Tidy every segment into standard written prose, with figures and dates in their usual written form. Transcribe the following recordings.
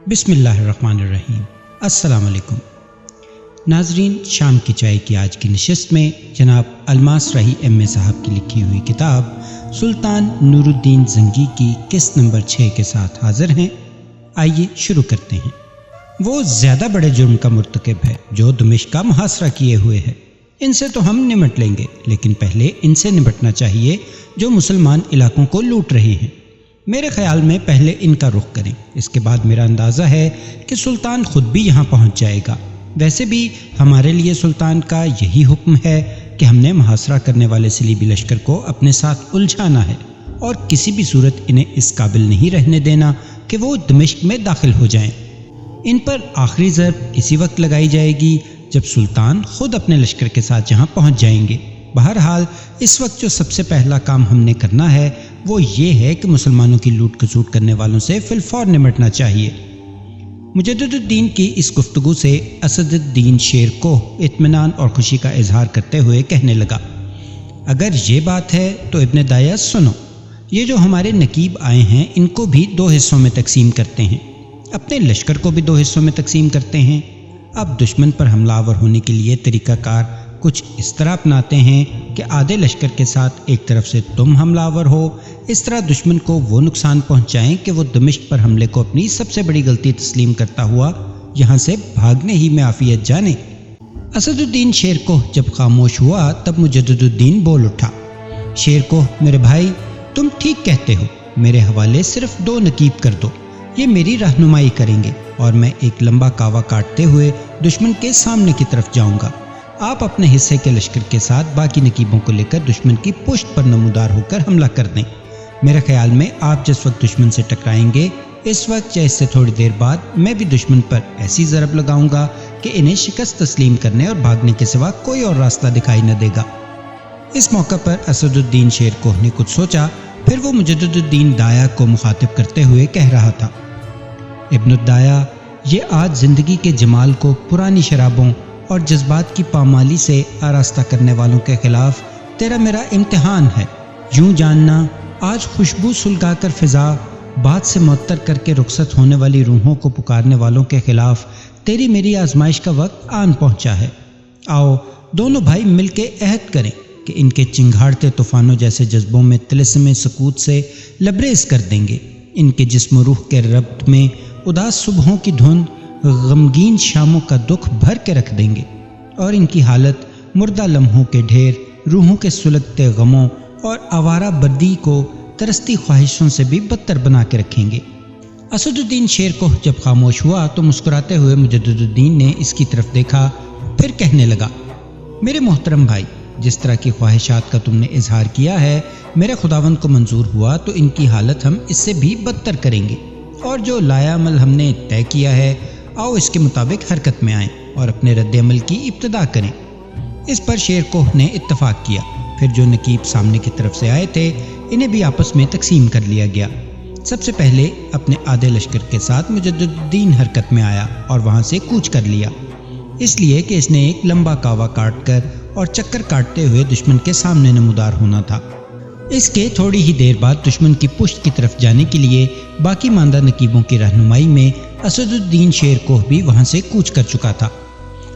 بسم اللہ الرحمن الرحیم۔ السلام علیکم ناظرین، شام کی چائے کی آج کی نشست میں جناب الماس راہی ایم اے صاحب کی لکھی ہوئی کتاب سلطان نور الدین زنگی کی قسط نمبر 6 کے ساتھ حاضر ہیں۔ آئیے شروع کرتے ہیں۔ وہ زیادہ بڑے جرم کا مرتکب ہے جو دمشق کا محاصرہ کیے ہوئے ہے۔ ان سے تو ہم نمٹ لیں گے، لیکن پہلے ان سے نمٹنا چاہیے جو مسلمان علاقوں کو لوٹ رہے ہیں۔ میرے خیال میں پہلے ان کا رخ کریں، اس کے بعد میرا اندازہ ہے کہ سلطان خود بھی یہاں پہنچ جائے گا۔ ویسے بھی ہمارے لیے سلطان کا یہی حکم ہے کہ ہم نے محاصرہ کرنے والے صلیبی لشکر کو اپنے ساتھ الجھانا ہے اور کسی بھی صورت انہیں اس قابل نہیں رہنے دینا کہ وہ دمشق میں داخل ہو جائیں۔ ان پر آخری ضرب اسی وقت لگائی جائے گی جب سلطان خود اپنے لشکر کے ساتھ یہاں پہنچ جائیں گے۔ بہرحال اس وقت جو سب سے پہلا کام ہم نے کرنا ہے وہ یہ ہے کہ مسلمانوں کی لوٹ کسوٹ کرنے والوں سے فی الفور نمٹنا چاہیے۔ مجدد الدین کی اس گفتگو سے اسد الدین شیر کو اطمینان اور خوشی کا اظہار کرتے ہوئے کہنے لگا، اگر یہ بات ہے تو ابن دایا سنو، یہ جو ہمارے نقیب آئے ہیں ان کو بھی 2 حصوں میں تقسیم کرتے ہیں، اپنے لشکر کو بھی 2 حصوں میں تقسیم کرتے ہیں۔ اب دشمن پر حملہ آور ہونے کے لیے طریقہ کار کچھ اس طرح اپناتے ہیں کہ آدھے لشکر کے ساتھ ایک طرف سے تم حملہ آور ہو، اس طرح دشمن کو وہ نقصان پہنچائیں کہ وہ دمشق پر حملے کو اپنی سب سے بڑی غلطی تسلیم کرتا ہوا یہاں سے بھاگنے ہی میں عافیت جانے۔ اسد الدین شیر کو جب خاموش ہوا تب مجدد الدین بول اٹھا، شیر کو میرے بھائی تم ٹھیک کہتے ہو، میرے حوالے صرف 2 نقیب کر دو، یہ میری رہنمائی کریں گے اور میں ایک لمبا کاوا کاٹتے ہوئے دشمن کے سامنے کی طرف جاؤں گا۔ آپ اپنے حصے کے لشکر کے ساتھ باقی نقیبوں کو لے کر دشمن کی پشت پر نمودار ہو کر حملہ کر دیں۔ میرے خیال میں آپ جس وقت دشمن سے ٹکرائیں گے اس وقت یا اس سے تھوڑی دیر بعد میں بھی دشمن پر ایسی ضرب لگاؤں گا کہ انہیں شکست تسلیم کرنے اور بھاگنے کے سوا کوئی اور راستہ دکھائی نہ دے گا۔ اس موقع پر اسد الدین شیر کوہ نے کچھ سوچا، پھر وہ مجدد الدین دایا کو مخاطب کرتے ہوئے کہہ رہا تھا، ابن الدایا، یہ آج زندگی کے جمال کو پرانی شرابوں اور جذبات کی پامالی سے آراستہ کرنے والوں کے خلاف تیرا میرا امتحان ہے۔ یوں جاننا، آج خوشبو سلگا کر فضا بات سے معطر کر کے رخصت ہونے والی روحوں کو پکارنے والوں کے خلاف تیری میری آزمائش کا وقت آن پہنچا ہے۔ آؤ دونوں بھائی مل کے عہد کریں کہ ان کے چنگھاڑتے طوفانوں جیسے جذبوں میں طلسم سکوت سے لبریز کر دیں گے، ان کے جسم و روح کے ربط میں اداس صبحوں کی دھند غمگین شاموں کا دکھ بھر کے رکھ دیں گے، اور ان کی حالت مردہ لمحوں کے ڈھیر، روحوں کے سلگتے غموں اور آوارہ بردی کو ترستی خواہشوں سے بھی بدتر بنا کے رکھیں گے۔ اسد الدین شیر کو جب خاموش ہوا تو مسکراتے ہوئے مجدد الدین نے اس کی طرف دیکھا، پھر کہنے لگا، میرے محترم بھائی، جس طرح کی خواہشات کا تم نے اظہار کیا ہے میرے خداوند کو منظور ہوا تو ان کی حالت ہم اس سے بھی بدتر کریں گے، اور جو لایا عمل ہم نے طے کیا ہے آؤ اس کے مطابق حرکت میں آئیں اور اپنے رد عمل کی ابتدا کریں۔ اس پر شیر کوہ نے اتفاق کیا۔ پھر جو نقیب سامنے کی طرف سے آئے تھے انہیں بھی آپس میں تقسیم کر لیا گیا۔ سب سے پہلے اپنے آدھے لشکر کے ساتھ مجدد الدین حرکت میں آیا اور وہاں سے کوچ کر لیا، اس لیے کہ اس نے ایک لمبا کاوا کاٹ کر اور چکر کاٹتے ہوئے دشمن کے سامنے نمودار ہونا تھا۔ اس کے تھوڑی ہی دیر بعد دشمن کی پشت کی طرف جانے کے لیے باقی ماندہ نقیبوں کی رہنمائی میں اسد الدین شیر کوہ بھی وہاں سے کوچ کر چکا تھا۔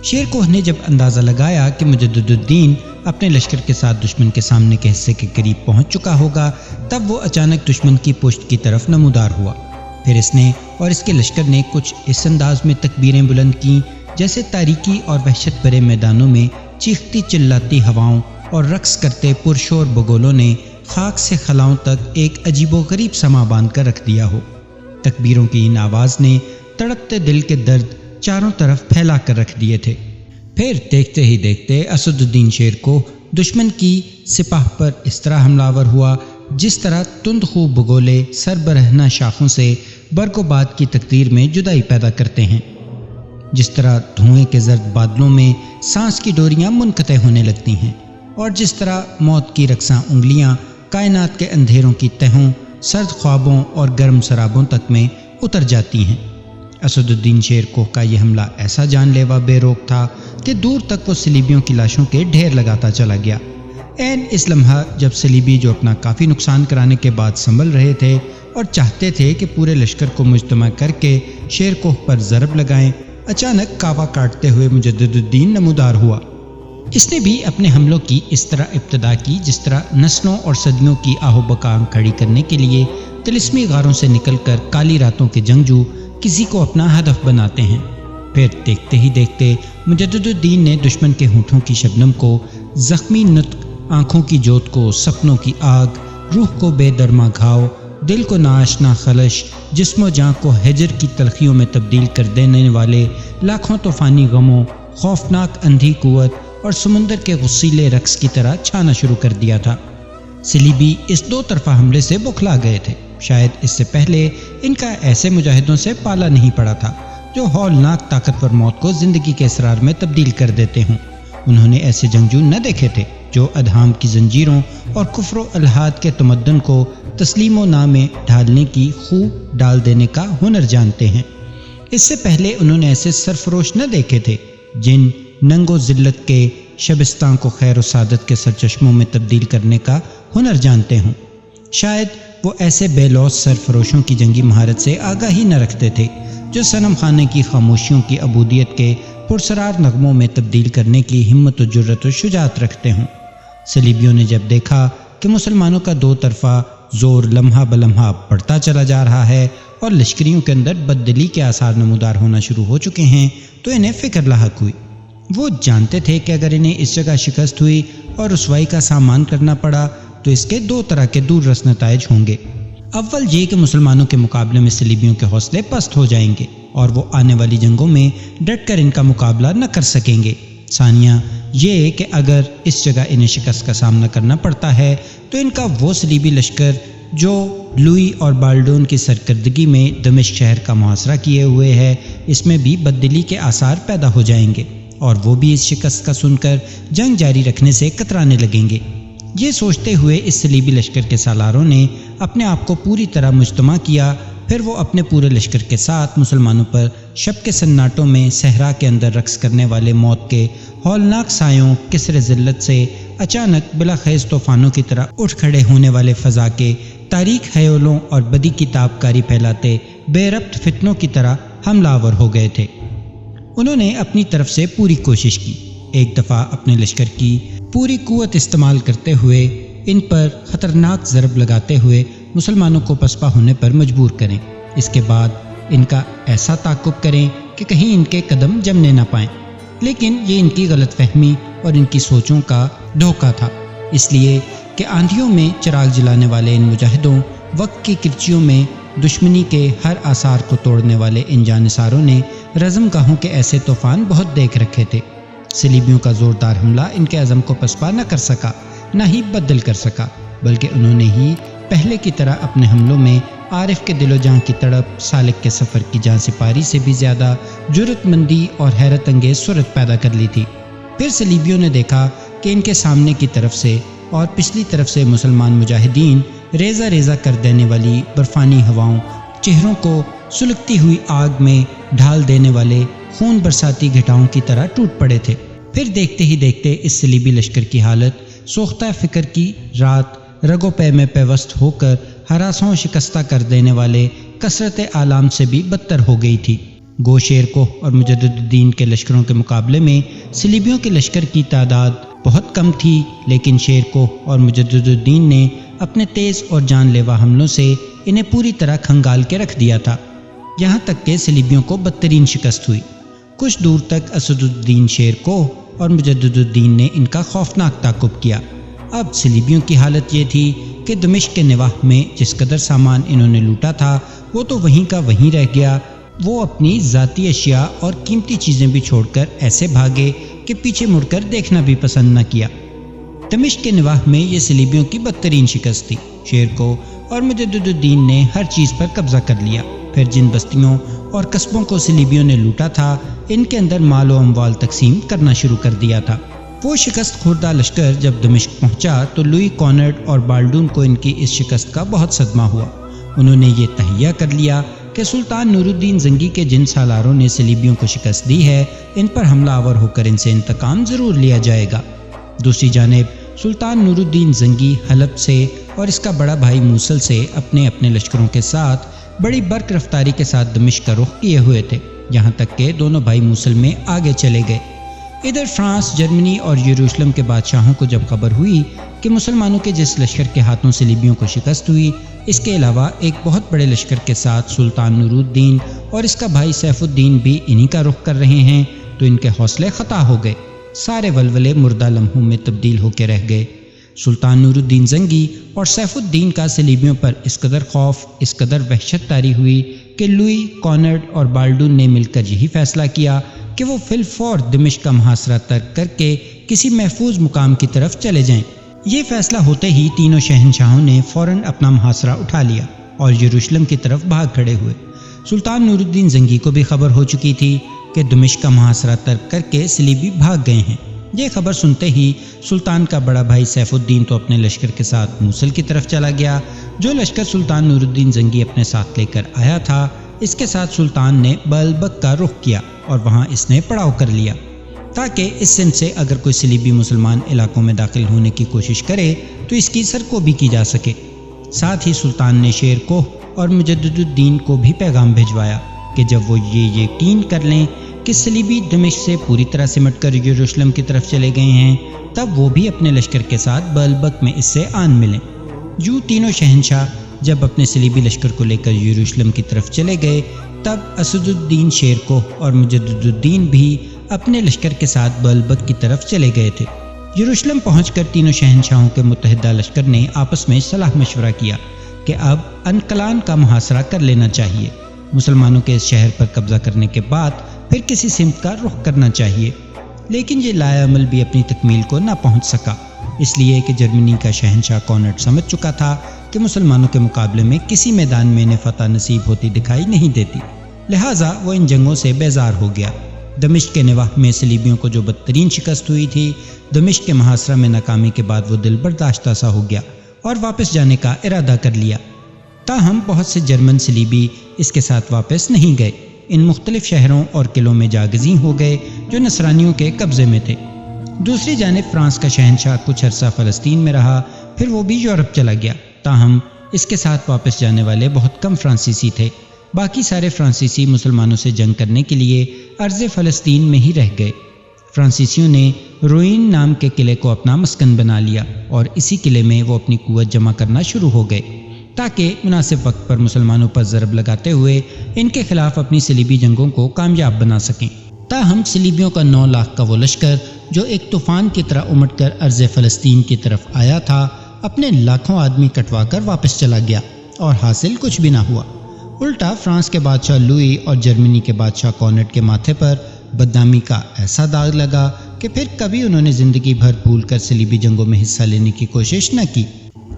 شیر کوہ نے جب اندازہ لگایا کہ مجدد الدین اپنے لشکر کے ساتھ دشمن کے سامنے کے حصے کے قریب پہنچ چکا ہوگا تب وہ اچانک دشمن کی پشت کی طرف نمودار ہوا۔ پھر اس نے اور اس کے لشکر نے کچھ اس انداز میں تکبیریں بلند کیں جیسے تاریکی اور وحشت بھرے میدانوں میں چیختی چلاتی ہواؤں اور رقص کرتے پرشور بگولوں نے خاک سے خلاؤں تک ایک عجیب و غریب سما باندھ کر رکھ دیا ہو۔ تکبیروں کی ان آواز نے تڑپتے دل کے درد چاروں طرف پھیلا کر رکھ دیے تھے۔ پھر دیکھتے ہی دیکھتے اسد الدین شیر کو دشمن کی سپاہ پر اس طرح حملہ آور ہوا جس طرح تند خو بگولے سر برہنہ شاخوں سے برق و باد کی تقدیر میں جدائی پیدا کرتے ہیں، جس طرح دھوئیں کے زرد بادلوں میں سانس کی ڈوریاں منقطع ہونے لگتی ہیں، اور جس طرح موت کی رقصاں انگلیاں کائنات کے اندھیروں کی تہوں، سرد خوابوں اور گرم سرابوں تک میں اتر جاتی ہیں۔ اسد الدین شیر کوہ کا یہ حملہ ایسا جان لیوا بے روک تھا کہ دور تک وہ صلیبیوں کی لاشوں کے ڈھیر لگاتا چلا گیا۔ عین اس لمحہ جب صلیبی جو اپنا کافی نقصان کرانے کے بعد سنبھل رہے تھے اور چاہتے تھے کہ پورے لشکر کو مجتمع کر کے شیر کوہ پر ضرب لگائیں، اچانک کعبہ کاٹتے ہوئے مجدد الدین نمودار ہوا۔ اس نے بھی اپنے حملوں کی اس طرح ابتدا کی جس طرح نسلوں اور صدیوں کی آہ و بقا کھڑی کرنے کے لیے طلسمی غاروں سے نکل کر کالی راتوں کے جنگجو کسی کو اپنا ہدف بناتے ہیں۔ پھر دیکھتے ہی دیکھتے مجدد الدین نے دشمن کے ہونٹوں کی شبنم کو، زخمی نطق، آنکھوں کی جوت کو سپنوں کی آگ، روح کو بے درما گھاؤ، دل کو ناآشنا خلش، جسم و جاں کو ہجر کی تلخیوں میں تبدیل کر دینے والے لاکھوں طوفانی غموں، خوفناک اندھی قوت اور سمندر کے غصیلے رقص کی طرح چھانا شروع کر دیا تھا۔ صلیبی اس دو طرفہ حملے سے بوکھلا گئے تھے۔ شاید اس سے پہلے ان کا ایسے مجاہدوں سے پالا نہیں پڑا تھا جو ہولناک طاقتور موت کو زندگی کے اسرار میں تبدیل کر دیتے ہوں۔ انہوں نے ایسے جنگجو نہ دیکھے تھے جو ادھام کی زنجیروں اور کفر و الحاد کے تمدن کو تسلیم و نام میں ڈھالنے کی خوب ڈال دینے کا ہنر جانتے ہیں۔ اس سے پہلے انہوں نے ایسے سرفروش نہ دیکھے تھے جن ننگ و ذلت کے شبستان کو خیر و سعادت کے سرچشموں میں تبدیل کرنے کا ہنر جانتے ہوں۔ شاید وہ ایسے بے لوث سرفروشوں کی جنگی مہارت سے آگاہی نہ رکھتے تھے جو صنم خانے کی خاموشیوں کی عبودیت کے پرسرار نغموں میں تبدیل کرنے کی ہمت و جرت و شجاعت رکھتے ہوں۔ صلیبیوں نے جب دیکھا کہ مسلمانوں کا دو طرفہ زور لمحہ بلمحہ بڑھتا چلا جا رہا ہے اور لشکریوں کے اندر بددلی کے آثار نمودار ہونا شروع ہو چکے ہیں تو انہیں فکر لاحق ہوئی۔ وہ جانتے تھے کہ اگر انہیں اس جگہ شکست ہوئی اور رسوائی کا سامان کرنا پڑا تو اس کے دو طرح کے دور رس نتائج ہوں گے۔ اول یہ کہ مسلمانوں کے مقابلے میں صلیبیوں کے حوصلے پست ہو جائیں گے اور وہ آنے والی جنگوں میں ڈٹ کر ان کا مقابلہ نہ کر سکیں گے۔ ثانیہ یہ کہ اگر اس جگہ انہیں شکست کا سامنا کرنا پڑتا ہے تو ان کا وہ صلیبی لشکر جو لوئی اور بالڈون کی سرکردگی میں دمشق شہر کا محاصرہ کیے ہوئے ہے، اس میں بھی بددلی کے آثار پیدا ہو جائیں گے اور وہ بھی اس شکست کا سن کر جنگ جاری رکھنے سے کترانے لگیں گے۔ یہ سوچتے ہوئے اس صلیبی لشکر کے سالاروں نے اپنے آپ کو پوری طرح مجتمع کیا۔ پھر وہ اپنے پورے لشکر کے ساتھ مسلمانوں پر شب کے سناٹوں میں صحرا کے اندر رقص کرنے والے موت کے ہولناک سایوں، کسر ذلت سے اچانک بلا خیز طوفانوں کی طرح اٹھ کھڑے ہونے والے فضا کے تاریک حیولوں اور بدی کی تابکاری پھیلاتے بے ربط فتنوں کی طرح حملہ آور ہو گئے تھے۔ انہوں نے اپنی طرف سے پوری کوشش کی، ایک دفعہ اپنے لشکر کی پوری قوت استعمال کرتے ہوئے ان پر خطرناک ضرب لگاتے ہوئے مسلمانوں کو پسپا ہونے پر مجبور کریں۔ اس کے بعد ان کا ایسا تعاقب کریں کہ کہیں ان کے قدم جمنے نہ پائیں۔ لیکن یہ ان کی غلط فہمی اور ان کی سوچوں کا دھوکہ تھا، اس لیے کہ آندھیوں میں چراغ جلانے والے ان مجاہدوں، وقت کی کرچیوں میں دشمنی کے ہر آثار کو توڑنے والے ان جانثاروں نے رزم گاہوں کے ایسے طوفان بہت دیکھ رکھے تھے۔ صلیبیوں کا زوردار حملہ ان کے عزم کو پسپا نہ کر سکا، نہ ہی بدل کر سکا، بلکہ انہوں نے ہی پہلے کی طرح اپنے حملوں میں عارف کے دل و جان کی تڑپ، سالک کے سفر کی جاں سپاری سے بھی زیادہ جرت مندی اور حیرت انگیز صورت پیدا کر لی تھی۔ پھر صلیبیوں نے دیکھا کہ ان کے سامنے کی طرف سے اور پچھلی طرف سے مسلمان مجاہدین ریزہ ریزہ کر دینے والی برفانی ہواؤں، چہروں کو سلگتی ہوئی آگ میں ڈھال دینے والے خون برساتی گھٹاؤں کی طرح ٹوٹ پڑے تھے۔ پھر دیکھتے ہی دیکھتے اس صلیبی لشکر کی حالت سوختہ فکر کی رات رگو پے میں پیوست ہو کر ہراسوں شکستہ کر دینے والے کثرت آلام سے بھی بدتر ہو گئی تھی۔ گو شیر کوہ اور مجدد الدین کے لشکروں کے مقابلے میں صلیبیوں کے لشکر کی تعداد بہت کم تھی، لیکن شیر کوہ اور مجدد الدین نے اپنے تیز اور جان لیوا حملوں سے انہیں پوری طرح کھنگال کے رکھ دیا تھا، یہاں تک کہ صلیبیوں کو بدترین شکست ہوئی۔ کچھ دور تک اسد الدین شیر کوہ اور مجدد الدین نے ان کا خوفناک تعاقب کیا۔ اب صلیبیوں کی حالت یہ تھی کہ دمشق کے نواح میں جس قدر سامان انہوں نے لوٹا تھا وہ تو وہیں کا وہیں رہ گیا۔ وہ اپنی ذاتی اشیاء اور قیمتی چیزیں بھی چھوڑ کر ایسے بھاگے کہ پیچھے مڑ کر دیکھنا بھی پسند نہ کیا۔ دمشق کے نواح میں یہ صلیبیوں کی بدترین شکست تھی۔ شیر کو اور مجدد الدین نے ہر چیز پر قبضہ کر لیا۔ پھر جن بستیوں اور قصبوں کو صلیبیوں نے لوٹا تھا ان کے اندر مال و اموال تقسیم کرنا شروع کر دیا تھا۔ وہ شکست خوردہ لشکر جب دمشق پہنچا تو لوئی کونرڈ اور بالڈون کو ان کی اس شکست کا بہت صدمہ ہوا۔ انہوں نے یہ تہیہ کر لیا کہ سلطان نور الدین زنگی کے جن سالاروں نے صلیبیوں کو شکست دی ہے ان پر حملہ آور ہو کر ان سے انتقام ضرور لیا جائے گا۔ دوسری جانب سلطان نور الدین زنگی حلب سے اور اس کا بڑا بھائی موصل سے اپنے اپنے لشکروں کے ساتھ بڑی برق رفتاری کے ساتھ دمشق کا رخ کیے ہوئے تھے، یہاں تک کہ دونوں بھائی موصل میں آگے چلے گئے۔ ادھر فرانس، جرمنی اور یروشلم کے بادشاہوں کو جب خبر ہوئی کہ مسلمانوں کے جس لشکر کے ہاتھوں صلیبیوں کو شکست ہوئی، اس کے علاوہ ایک بہت بڑے لشکر کے ساتھ سلطان نور الدین اور اس کا بھائی سیف الدین بھی انہی کا رخ کر رہے ہیں، تو ان کے حوصلے خطا ہو گئے۔ سارے ولولے مردہ لمحوں میں تبدیل ہو کے رہ گئے۔ سلطان نور الدین زنگی اور سیف الدین کا صلیبیوں پر اس قدر خوف، اس قدر وحشت طاری ہوئی کہ لوئی، کونرڈ اور بالڈون نے مل کر یہی فیصلہ کیا کہ وہ فی الفور دمشق کا محاصرہ ترک کر کے کسی محفوظ مقام کی طرف چلے جائیں۔ یہ فیصلہ ہوتے ہی تینوں شہنشاہوں نے فوراً اپنا محاصرہ اٹھا لیا اور یروشلم کی طرف بھاگ کھڑے ہوئے۔ سلطان نور الدین زنگی کو بھی خبر ہو چکی تھی کہ دمشق کا محاصرہ ترک کر کے صلیبی بھاگ گئے ہیں۔ یہ خبر سنتے ہی سلطان کا بڑا بھائی سیف الدین تو اپنے لشکر کے ساتھ موصل کی طرف چلا گیا۔ جو لشکر سلطان نور الدین زنگی اپنے ساتھ لے کر آیا تھا، اس کے ساتھ سلطان نے بلبک کا رخ کیا اور وہاں اس نے پڑاؤ کر لیا تاکہ اس سمت سے اگر کوئی صلیبی مسلمان علاقوں میں داخل ہونے کی کوشش کرے تو اس کی سرکوبی کی جا سکے۔ ساتھ ہی سلطان نے شیر کوہ اور مجدد الدین کو بھی پیغام بھجوایا کہ جب وہ یہ یقین کر لیں کہ صلیبی دمشق سے پوری طرح سمٹ کر یروشلم کی طرف چلے گئے ہیں، تب وہ بھی اپنے لشکر کے ساتھ بلبک میں اس سے آن ملیں۔ یوں تینوں شہنشاہ جب اپنے صلیبی لشکر کو لے کر یروشلم کی طرف چلے گئے، تب اسد الدین شیر کوہ اور مجدد الدین بھی اپنے لشکر کے ساتھ بلبک کی طرف چلے گئے تھے۔ یروشلم پہنچ کر تینوں شہنشاہوں کے متحدہ لشکر نے آپس میں صلاح مشورہ کیا کہ اب انقلان کا محاصرہ کر لینا چاہیے۔ مسلمانوں کے اس شہر پر قبضہ کرنے کے بعد پھر کسی سمت کا رخ کرنا چاہیے، لیکن یہ لا عمل بھی اپنی تکمیل کو نہ پہنچ سکا، اس لیے کہ جرمنی کا شہنشاہ کونرڈ سمجھ چکا تھا کہ مسلمانوں کے مقابلے میں کسی میدان میں انہیں فتح نصیب ہوتی دکھائی نہیں دیتی، لہٰذا وہ ان جنگوں سے بیزار ہو گیا۔ دمشق کے نواح میں صلیبیوں کو جو بدترین شکست ہوئی تھی، دمشق کے محاصرہ میں ناکامی کے بعد وہ دل برداشتہ سا ہو گیا اور واپس جانے کا ارادہ کر لیا۔ تاہم بہت سے جرمن صلیبی اس کے ساتھ واپس نہیں گئے، ان مختلف شہروں اور قلعوں میں جاگزیں ہو گئے جو نصرانیوں کے قبضے میں تھے۔ دوسری جانب فرانس کا شہنشاہ کچھ عرصہ فلسطین میں رہا، پھر وہ بھی یورپ چلا گیا۔ تاہم اس کے ساتھ واپس جانے والے بہت کم فرانسیسی تھے، باقی سارے فرانسیسی مسلمانوں سے جنگ کرنے کے لیے ارض فلسطین میں ہی رہ گئے۔ فرانسیسیوں نے روئن نام کے قلعے کو اپنا مسکن بنا لیا اور اسی قلعے میں وہ اپنی قوت جمع کرنا شروع ہو گئے تاکہ مناسب وقت پر مسلمانوں پر ضرب لگاتے ہوئے ان کے خلاف اپنی صلیبی جنگوں کو کامیاب بنا سکیں۔ تاہم صلیبیوں کا 9 لاکھ کا وہ لشکر جو ایک طوفان کی طرح امٹ کر ارض فلسطین کی طرف آیا تھا، اپنے لاکھوں آدمی کٹوا کر واپس چلا گیا اور حاصل کچھ بھی نہ ہوا۔ الٹا فرانس کے بادشاہ لوئی اور جرمنی کے بادشاہ کونرڈ کے ماتھے پر بدنامی کا ایسا داغ لگا کہ پھر کبھی انہوں نے زندگی بھر بھول کر صلیبی جنگوں میں حصہ لینے کی کوشش نہ کی۔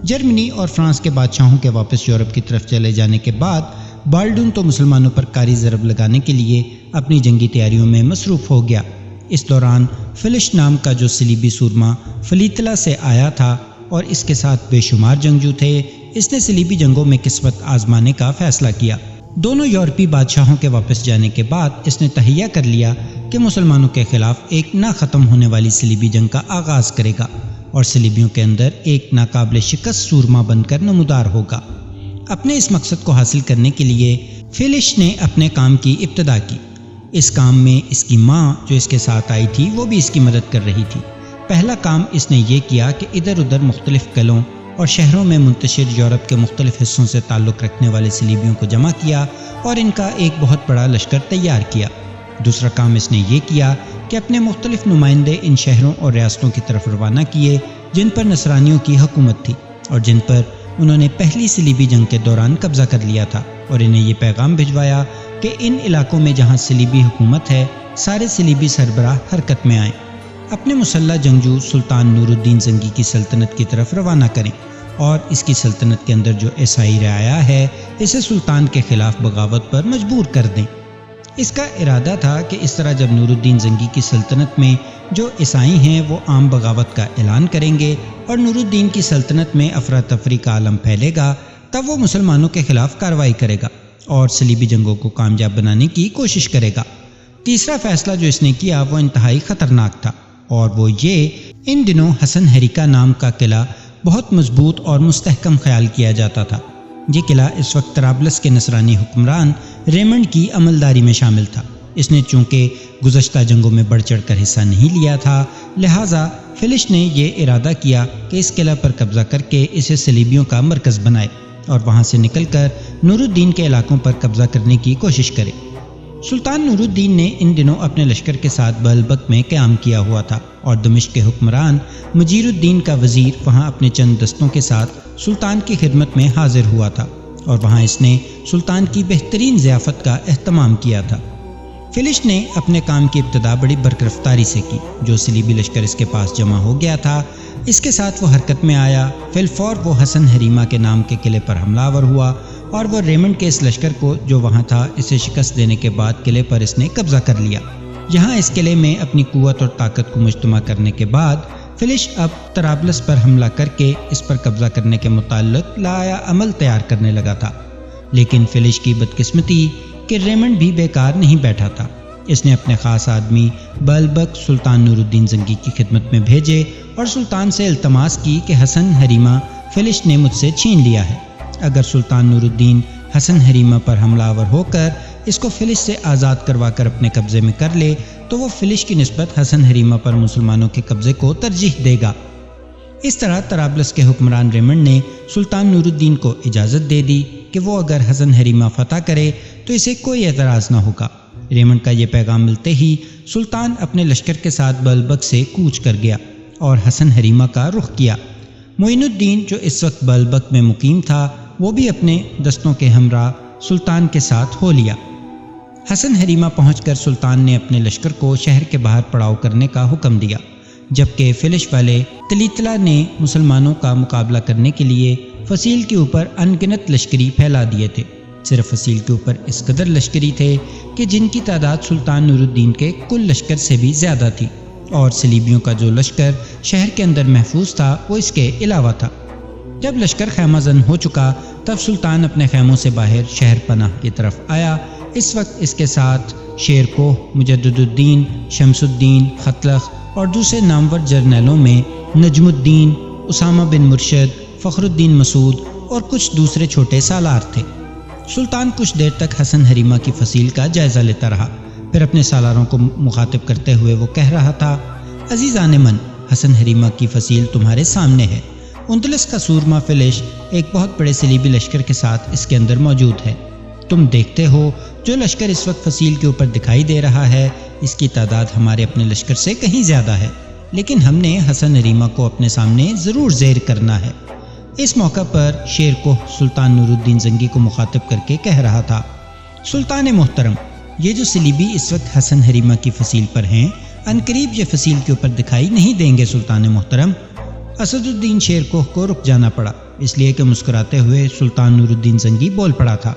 جرمنی اور فرانس کے بادشاہوں کے واپس یورپ کی طرف چلے جانے کے بعد بالڈون تو مسلمانوں پر کاری ضرب لگانے کے لیے اپنی جنگی تیاریوں میں مصروف ہو گیا۔ اس دوران فلش نام کا جو صلیبی سورما فلیتلا سے آیا تھا اور اس کے ساتھ بے شمار جنگجو تھے، اس نے صلیبی جنگوں میں قسمت آزمانے کا فیصلہ کیا۔ دونوں یورپی بادشاہوں کے واپس جانے کے بعد اس نے تہیہ کر لیا کہ مسلمانوں کے خلاف ایک نہ ختم ہونے والی صلیبی جنگ کا آغاز کرے گا اور صلیبیوں کے اندر ایک ناقابل شکست سورما بن کر نمودار ہوگا۔ اپنے اس مقصد کو حاصل کرنے کے لیے فیلش نے اپنے کام کی ابتدا کی۔ اس کام میں اس کی ماں جو اس کے ساتھ آئی تھی وہ بھی اس کی مدد کر رہی تھی۔ پہلا کام اس نے یہ کیا کہ ادھر ادھر مختلف قلعوں اور شہروں میں منتشر یورپ کے مختلف حصوں سے تعلق رکھنے والے صلیبیوں کو جمع کیا اور ان کا ایک بہت بڑا لشکر تیار کیا۔ دوسرا کام اس نے یہ کیا کہ اپنے مختلف نمائندے ان شہروں اور ریاستوں کی طرف روانہ کیے جن پر نصرانیوں کی حکومت تھی اور جن پر انہوں نے پہلی صلیبی جنگ کے دوران قبضہ کر لیا تھا، اور انہیں یہ پیغام بھجوایا کہ ان علاقوں میں جہاں صلیبی حکومت ہے سارے صلیبی سربراہ حرکت میں آئیں، اپنے مسلح جنگجو سلطان نور الدین زنگی کی سلطنت کی طرف روانہ کریں اور اس کی سلطنت کے اندر جو عیسائی رعایا ہے اسے سلطان کے خلاف بغاوت پر مجبور کر دیں۔ اس کا ارادہ تھا کہ اس طرح جب نور الدین زنگی کی سلطنت میں جو عیسائی ہیں وہ عام بغاوت کا اعلان کریں گے اور نور الدین کی سلطنت میں افراتفری کا عالم پھیلے گا، تب وہ مسلمانوں کے خلاف کارروائی کرے گا اور صلیبی جنگوں کو کامیاب بنانے کی کوشش کرے گا۔ تیسرا فیصلہ جو اس نے کیا وہ انتہائی خطرناک تھا، اور وہ یہ ان دنوں حسن ہریکا نام کا قلعہ بہت مضبوط اور مستحکم خیال کیا جاتا تھا۔ یہ قلعہ اس وقت طرابلس کے نصرانی حکمران ریمنڈ کی عملداری میں شامل تھا۔ اس نے چونکہ گزشتہ جنگوں میں بڑھ چڑھ کر حصہ نہیں لیا تھا، لہٰذا فلش نے یہ ارادہ کیا کہ اس قلعہ پر قبضہ کر کے اسے صلیبیوں کا مرکز بنائے اور وہاں سے نکل کر نور الدین کے علاقوں پر قبضہ کرنے کی کوشش کرے۔ سلطان نور الدین نے ان دنوں اپنے لشکر کے ساتھ بلبک میں قیام کیا ہوا تھا اور دمشق کے حکمران مجیر الدین کا وزیر وہاں اپنے چند دستوں کے ساتھ سلطان کی خدمت میں حاضر ہوا تھا اور وہاں اس نے سلطان کی بہترین ضیافت کا اہتمام کیا تھا۔ فلش نے اپنے کام کی ابتدا بڑی برقرفتاری سے کی۔ جو صلیبی لشکر اس کے پاس جمع ہو گیا تھا، اس کے ساتھ وہ حرکت میں آیا۔ فی الفور وہ حسن حریمہ کے نام کے قلعے پر حملہ آور ہوا اور وہ ریمنڈ کے اس لشکر کو جو وہاں تھا اسے شکست دینے کے بعد قلعے پر اس نے قبضہ کر لیا۔ یہاں اس قلعے میں اپنی قوت اور طاقت کو مجتمع کرنے کے بعد فلش اب طرابلس پر حملہ کر کے اس پر قبضہ کرنے کے متعلق لایا عمل تیار کرنے لگا تھا۔ لیکن فلش کی بدقسمتی کہ ریمنڈ بھی بیکار نہیں بیٹھا تھا۔ اس نے اپنے خاص آدمی بلبک سلطان نور الدین زنگی کی خدمت میں بھیجے اور سلطان سے التماس کی کہ حسن حریمہ فلش نے مجھ سے چھین لیا ہے۔ اگر سلطان نور الدین حسن حریمہ پر حملہ آور ہو کر اس کو فلش سے آزاد کروا کر اپنے قبضے میں کر لے تو وہ فلش کی نسبت حسن حریمہ پر مسلمانوں کے قبضے کو ترجیح دے گا۔ اس طرح طرابلس کے حکمران ریمنڈ نے سلطان نور الدین کو اجازت دے دی کہ وہ اگر حسن حریمہ فتح کرے تو اسے کوئی اعتراض نہ ہوگا۔ ریمنڈ کا یہ پیغام ملتے ہی سلطان اپنے لشکر کے ساتھ بلبک سے کوچ کر گیا اور حسن حریمہ کا رخ کیا۔ معین الدین جو اس وقت بلبک میں مقیم تھا وہ بھی اپنے دستوں کے ہمراہ سلطان کے ساتھ ہو لیا۔ حسن حریمہ پہنچ کر سلطان نے اپنے لشکر کو شہر کے باہر پڑاؤ کرنے کا حکم دیا، جبکہ فلش والے تلیتلا نے مسلمانوں کا مقابلہ کرنے کے لیے فصیل کے اوپر ان گنت لشکری پھیلا دیے تھے۔ صرف فصیل کے اوپر اس قدر لشکری تھے کہ جن کی تعداد سلطان نور الدین کے کل لشکر سے بھی زیادہ تھی، اور صلیبیوں کا جو لشکر شہر کے اندر محفوظ تھا وہ اس کے علاوہ تھا۔ جب لشکر خیمہ زن ہو چکا تب سلطان اپنے خیموں سے باہر شہر پناہ کی طرف آیا۔ اس وقت اس کے ساتھ شیر کوہ، مجدد الدین، شمس الدین، خطلخ اور دوسرے نامور جرنیلوں میں نجم الدین، اسامہ بن مرشد، فخر الدین مسعود اور کچھ دوسرے چھوٹے سالار تھے۔ سلطان کچھ دیر تک حسن حریمہ کی فصیل کا جائزہ لیتا رہا، پھر اپنے سالاروں کو مخاطب کرتے ہوئے وہ کہہ رہا تھا: عزیزان من، حسن حریمہ کی فصیل تمہارے سامنے ہے۔ اندلس کا سورما فلش ایک بہت بڑے صلیبی لشکر کے ساتھ اس کے اندر موجود ہے۔ تم دیکھتے ہو جو لشکر اس وقت فصیل کے اوپر دکھائی دے رہا ہے، اس کی تعداد ہمارے اپنے لشکر سے کہیں زیادہ ہے، لیکن ہم نے حسن حریمہ کو اپنے سامنے ضرور زیر کرنا ہے۔ اس موقع پر شیر کوہ سلطان نور الدین زنگی کو مخاطب کر کے کہہ رہا تھا: سلطان محترم، یہ جو صلیبی اس وقت حسن حریمہ کی فصیل پر ہیں، عنقریب یہ فصیل کے اوپر دکھائی نہیں دیں گے سلطان محترم۔ اسد الدین شیر کوہ کو رک جانا پڑا، اس لیے کہ مسکراتے ہوئے سلطان نور الدین زنگی بول پڑا تھا: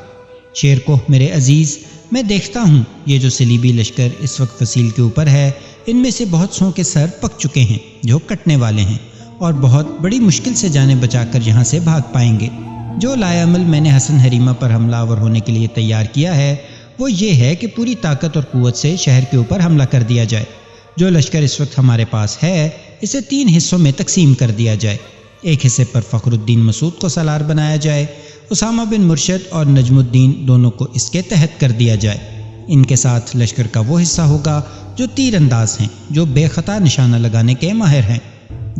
شیر کوہ میرے عزیز، میں دیکھتا ہوں یہ جو صلیبی لشکر اس وقت فصیل کے اوپر ہے، ان میں سے بہت سو کے سر پک چکے ہیں جو کٹنے والے ہیں، اور بہت بڑی مشکل سے جانیں بچا کر یہاں سے بھاگ پائیں گے۔ جو لائے عمل میں نے حسن حریمہ پر حملہ آور ہونے کے لیے تیار کیا ہے وہ یہ ہے کہ پوری طاقت اور قوت سے شہر کے اوپر حملہ کر دیا جائے۔ جو لشکر اس وقت ہمارے پاس ہے اسے 3 حصوں میں تقسیم کر دیا جائے۔ ایک حصے پر فخر الدین مسعود کو سالار بنایا جائے، اسامہ بن مرشد اور نجم الدین دونوں کو اس کے تحت کر دیا جائے۔ ان کے ساتھ لشکر کا وہ حصہ ہوگا جو تیر انداز ہیں، جو بے خطا نشانہ لگانے کے ماہر ہیں۔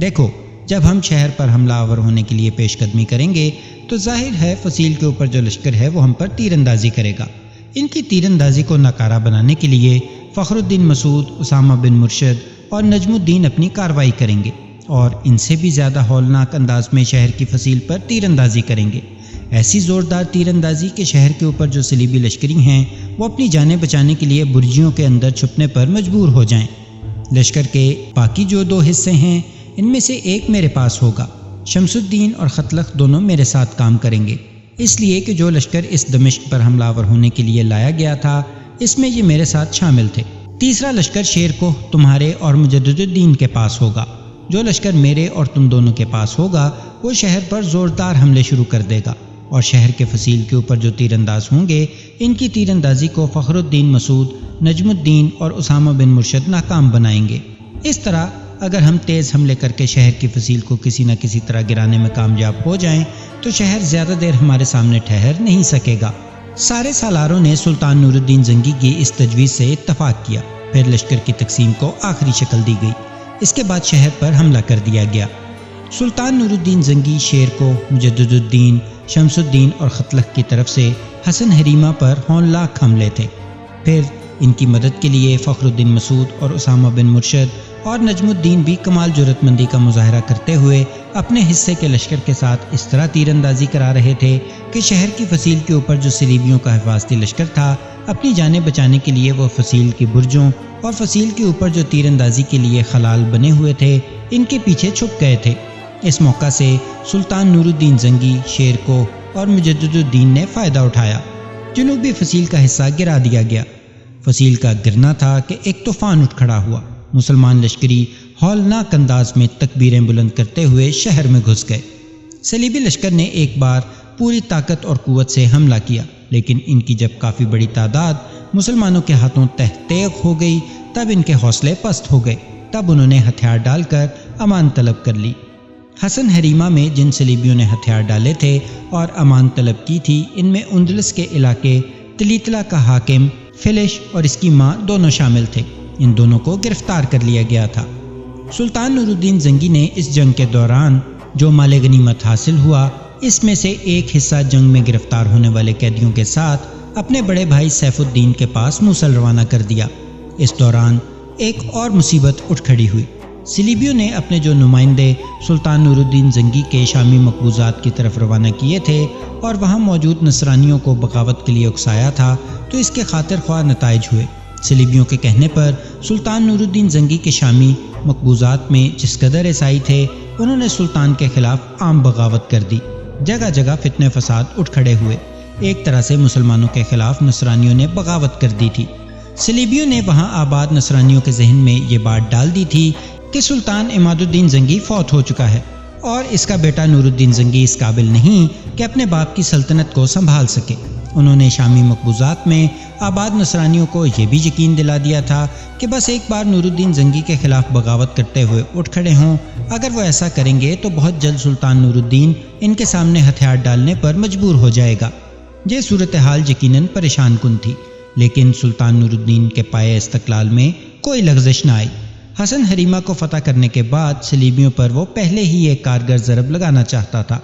دیکھو، جب ہم شہر پر حملہ آور ہونے کے لیے پیش قدمی کریں گے تو ظاہر ہے فصیل کے اوپر جو لشکر ہے وہ ہم پر تیر اندازی کرے گا۔ ان کی تیر اندازی کو ناکارہ بنانے کے لیے فخر الدین مسعود، اسامہ بن مرشد اور نجم الدین اپنی کارروائی کریں گے، اور ان سے بھی زیادہ ہولناک انداز میں شہر کی فصیل پر تیر اندازی کریں گے۔ ایسی زوردار تیر اندازی کہ شہر کے اوپر جو صلیبی لشکری ہیں وہ اپنی جانیں بچانے کے لیے برجیوں کے اندر چھپنے پر مجبور ہو جائیں۔ لشکر کے باقی جو 2 حصے ہیں ان میں سے ایک میرے پاس ہوگا۔ شمس الدین اور خطلخ دونوں میرے ساتھ کام کریں گے، اس لیے کہ جو لشکر اس دمشق پر حملہ آور ہونے کے لیے لایا گیا تھا اس میں یہ میرے ساتھ شامل تھے۔ تیسرا لشکر شیر کوہ تمہارے اور مجدد الدین کے پاس ہوگا۔ جو لشکر میرے اور تم دونوں کے پاس ہوگا وہ شہر پر زوردار حملے شروع کر دے گا، اور شہر کے فصیل کے اوپر جو تیر انداز ہوں گے ان کی تیر اندازی کو فخر الدین مسعود، نجم الدین اور اسامہ بن مرشد ناکام بنائیں گے۔ اس طرح اگر ہم تیز حملے کر کے شہر کی فصیل کو کسی نہ کسی طرح گرانے میں کامیاب ہو جائیں تو شہر زیادہ دیر ہمارے سامنے ٹھہر نہیں سکے گا۔ سارے سالاروں نے سلطان نور الدین زنگی کی اس تجویز سے اتفاق کیا۔ پھر لشکر کی تقسیم کو آخری شکل دی گئی۔ اس کے بعد شہر پر حملہ کر دیا گیا۔ سلطان نور الدین زنگی شیر کو، مجدد الدین، شمس الدین اور ختلخ کی طرف سے حسن حریمہ پر ہونلاک حملے تھے۔ پھر ان کی مدد کے لیے فخر الدین مسعود اور اسامہ بن مرشد اور نجم الدین بھی کمال جرأت مندی کا مظاہرہ کرتے ہوئے اپنے حصے کے لشکر کے ساتھ اس طرح تیر اندازی کرا رہے تھے کہ شہر کی فصیل کے اوپر جو صلیبیوں کا حفاظتی لشکر تھا، اپنی جانیں بچانے کے لیے وہ فصیل کی برجوں اور فصیل کے اوپر جو تیر اندازی کے لیے خلال بنے ہوئے تھے ان کے پیچھے چھپ گئے تھے۔ اس موقع سے سلطان نور الدین زنگی، شیرکوہ اور مجدد الدین نے فائدہ اٹھایا۔ جنوبی فصیل کا حصہ گرا دیا گیا۔ فصیل کا گرنا تھا کہ ایک طوفان اٹھ کھڑا ہوا۔ مسلمان لشکری ہولناک انداز میں تکبیریں بلند کرتے ہوئے شہر میں گھس گئے۔ صلیبی لشکر نے ایک بار پوری طاقت اور قوت سے حملہ کیا، لیکن ان کی جب کافی بڑی تعداد مسلمانوں کے ہاتھوں تحت تیغ ہو گئی تب ان کے حوصلے پست ہو گئے۔ تب انہوں نے ہتھیار ڈال کر امان طلب کر لی۔ حسن حریمہ میں جن صلیبیوں نے ہتھیار ڈالے تھے اور امان طلب کی تھی، ان میں اندلس کے علاقے تلیتلا کا حاکم فلش اور اس کی ماں دونوں شامل تھے۔ ان دونوں کو گرفتار کر لیا گیا تھا۔ سلطان نور الدین زنگی نے اس جنگ کے دوران جو مال غنیمت حاصل ہوا، اس میں سے ایک حصہ جنگ میں گرفتار ہونے والے قیدیوں کے ساتھ اپنے بڑے بھائی سیف الدین کے پاس موصل روانہ کر دیا۔ اس دوران ایک اور مصیبت اٹھ کھڑی ہوئی۔ صلیبیوں نے اپنے جو نمائندے سلطان نور الدین زنگی کے شامی مقبوضات کی طرف روانہ کیے تھے اور وہاں موجود نصرانیوں کو بغاوت کے لیے اکسایا تھا، تو اس کے خاطر خواہ نتائج ہوئے۔ صلیبیوں کے کہنے پر سلطان نور الدین زنگی کے شامی مقبوضات میں جس قدر عیسائی تھے، انہوں نے سلطان کے خلاف عام بغاوت کر دی۔ جگہ جگہ فتنے فساد اٹھ کھڑے ہوئے۔ ایک طرح سے مسلمانوں کے خلاف نصرانیوں نے بغاوت کر دی تھی۔ صلیبیوں نے وہاں آباد نصرانیوں کے ذہن میں یہ بات ڈال دی تھی کہ سلطان عماد الدین زنگی فوت ہو چکا ہے اور اس کا بیٹا نور الدین زنگی اس قابل نہیں کہ اپنے باپ کی سلطنت کو سنبھال سکے۔ انہوں نے شامی مقبوضات میں آباد نصرانیوں کو یہ بھی یقین دلا دیا تھا کہ بس ایک بار نور الدین زنگی کے خلاف بغاوت کرتے ہوئے اٹھ کھڑے ہوں، اگر وہ ایسا کریں گے تو بہت جلد سلطان نور الدین ان کے سامنے ہتھیار ڈالنے پر مجبور ہو جائے گا۔ یہ صورتحال یقیناً پریشان کن تھی، لیکن سلطان نور الدین کے پائے استقلال میں کوئی لغزش نہ آئی۔ حسن حریمہ کو فتح کرنے کے بعد صلیبیوں پر وہ پہلے ہی ایک کارگر ضرب لگانا چاہتا تھا۔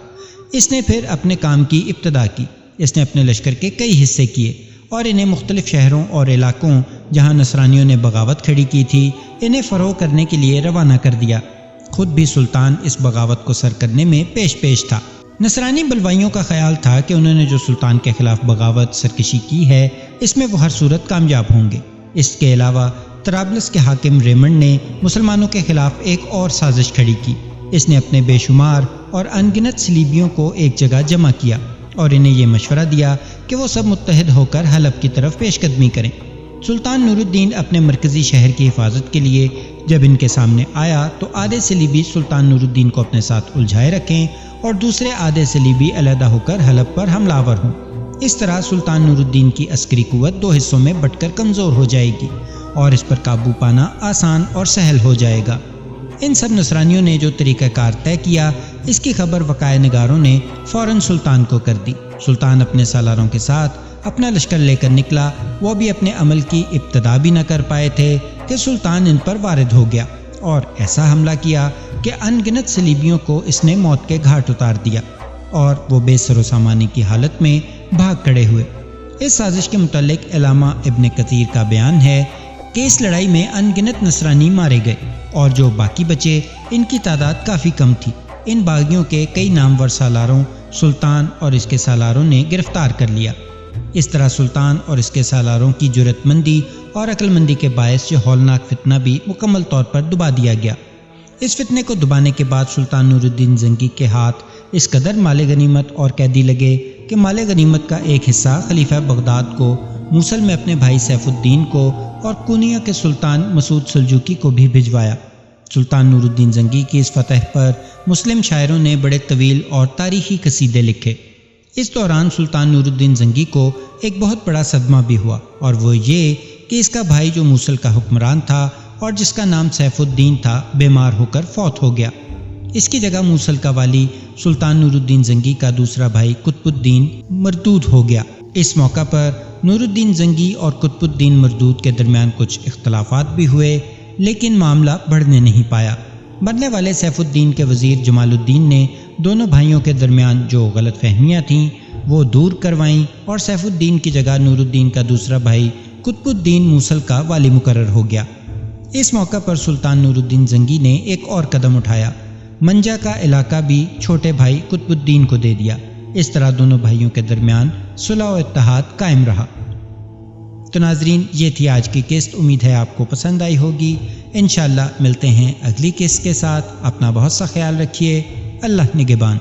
اس نے پھر اپنے کام کی ابتدا کی۔ اس نے اپنے لشکر کے کئی حصے کیے اور انہیں مختلف شہروں اور علاقوں جہاں نصرانیوں نے بغاوت کھڑی کی تھی، انہیں فروغ کرنے کے لیے روانہ کر دیا۔ خود بھی سلطان اس بغاوت کو سر کرنے میں پیش تھا۔ نصرانی بلوائیوں کا خیال تھا کہ انہوں نے جو سلطان کے خلاف بغاوت سرکشی کی ہے، اس میں وہ ہر صورت کامیاب ہوں گے۔ اس کے علاوہ طرابلس کے حاکم ریمنڈ نے مسلمانوں کے خلاف ایک اور سازش کھڑی کی۔ اس نے اپنے بے شمار اور انگنت صلیبیوں کو ایک جگہ جمع کیا اور انہیں یہ مشورہ دیا کہ وہ سب متحد ہو کر حلب کی طرف پیش قدمی کریں۔ سلطان نور الدین اپنے مرکزی شہر کی حفاظت کے لیے جب ان کے سامنے آیا تو آدھے صلیبی سلطان نور الدین کو اپنے ساتھ الجھائے رکھیں اور دوسرے آدھے صلیبی علیحدہ ہو کر حلب پر حملہ آور ہوں۔ اس طرح سلطان نور الدین کی عسکری قوت دو حصوں میں بٹ کر کمزور ہو جائے گی اور اس پر قابو پانا آسان اور سہل ہو جائے گا۔ ان سب نصرانیوں نے جو طریقہ کار طے کیا، اس کی خبر وقائع نگاروں نے فوراً سلطان کو کر دی۔ سلطان اپنے سالاروں کے ساتھ اپنا لشکر لے کر نکلا۔ وہ بھی اپنے عمل کی ابتدا بھی نہ کر پائے تھے کہ سلطان ان پر وارد ہو گیا اور ایسا حملہ کیا کہ ان گنت صلیبیوں کو اس نے موت کے گھاٹ اتار دیا اور وہ بے سر و سامانی کی حالت میں بھاگ کھڑے ہوئے۔ اس سازش کے متعلق علامہ ابن کثیر کا بیان ہے کہ اس لڑائی میں ان گنت نصرانی مارے گئے اور جو باقی بچے ان کی تعداد کافی کم تھی۔ ان باغیوں کے کئی نامور سالاروں سلطان اور اس کے سالاروں نے گرفتار کر لیا۔ اس طرح سلطان اور اس کے سالاروں کی جرأت مندی اور عقل مندی کے باعث یہ ہولناک فتنہ بھی مکمل طور پر دبا دیا گیا۔ اس فتنے کو دبانے کے بعد سلطان نور الدین زنگی کے ہاتھ اس قدر مال غنیمت اور قیدی لگے کہ مال غنیمت کا ایک حصہ خلیفہ بغداد کو، موصل میں اپنے بھائی سیف الدین کو اور کونیا کے سلطان مسعود سلجوقی کو بھی بھجوایا۔ سلطان نور الدین زنگی کی اس فتح پر مسلم شاعروں نے بڑے طویل اور تاریخی قصیدے لکھے۔ اس دوران سلطان نور الدین زنگی کو ایک بہت بڑا صدمہ بھی ہوا اور وہ یہ کہ اس کا بھائی جو موصل کا حکمران تھا، اور جس کا نام سیف الدین تھا بیمار ہو کر فوت ہو گیا۔ اس کی جگہ موصل کا والی سلطان نور الدین زنگی کا دوسرا بھائی قطب الدین مردود ہو گیا۔ اس موقع پر نور الدین زنگی اور قطب الدین مردود کے درمیان کچھ اختلافات بھی ہوئے، لیکن معاملہ بڑھنے نہیں پایا۔ مرنے والے سیف الدین کے وزیر جمال الدین نے دونوں بھائیوں کے درمیان جو غلط فہمیاں تھیں وہ دور کروائیں اور سیف الدین کی جگہ نور الدین کا دوسرا بھائی قطب الدین موصل کا والی مقرر ہو گیا۔ اس موقع پر سلطان نور الدین زنگی نے ایک اور قدم اٹھایا، منجا کا علاقہ بھی چھوٹے بھائی قطب الدین کو دے دیا۔ اس طرح دونوں بھائیوں کے درمیان صلح و اتحاد قائم رہا۔ تو ناظرین، یہ تھی آج کی قسط، امید ہے آپ کو پسند آئی ہوگی۔ انشاءاللہ ملتے ہیں اگلی قسط کے ساتھ۔ اپنا بہت سا خیال رکھیے، اللہ نگہبان۔